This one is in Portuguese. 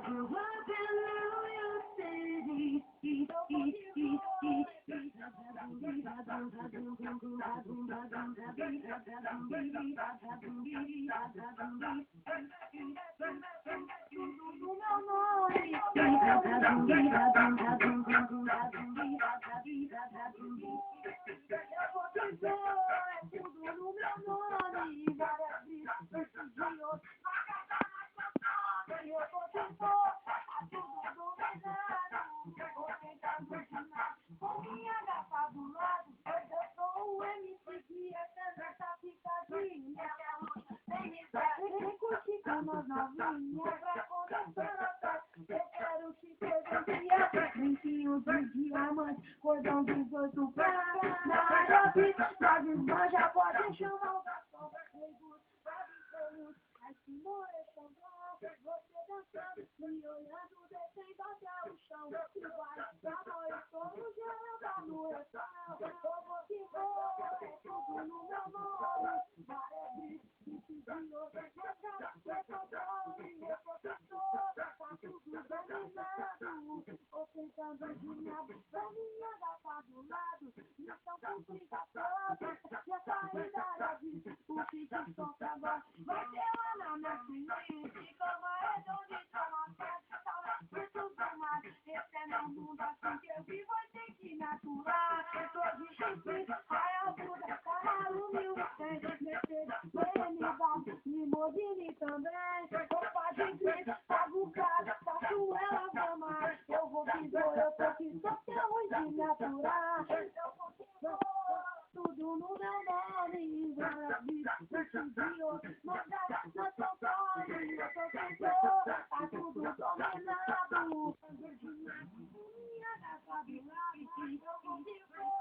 grew up in New York City. Brinquinhos de diamante, cordão 18 prata, na área nós esbanja, pode chamar o garçom, as senhoras chambão, você dançando, me olhando, descendo até o chão, e vai pra nós todos geral no refrão, eu vou que vou, é tudo no meu nome, várias brisas, de outras letras, eu tô fome, eu tô cantor, tá tudo dominado, ostentando de minha minha gata do lado, então complica toda, já saída era disso, o que te toca agora, vai ter lá na minha frente, como é onde tá uma festa, saudade de tudo mais, esse é meu mundo assim que eu vivo, vai ter que me aturar, eu tô de chifre, raia Buda, caralho, mil, tem Mercedes, BMW, limousine também, roupa de grife, abucada, faço ela mamar, eu vou que vou, eu tô que só que é ruim de me aturar, eu vou que vou, tudo no meu nome, várias bichas, de outro, mandar na São Paulo, eu tô que vou, tá tudo dominado, minha gata do lado, eu vou que vou,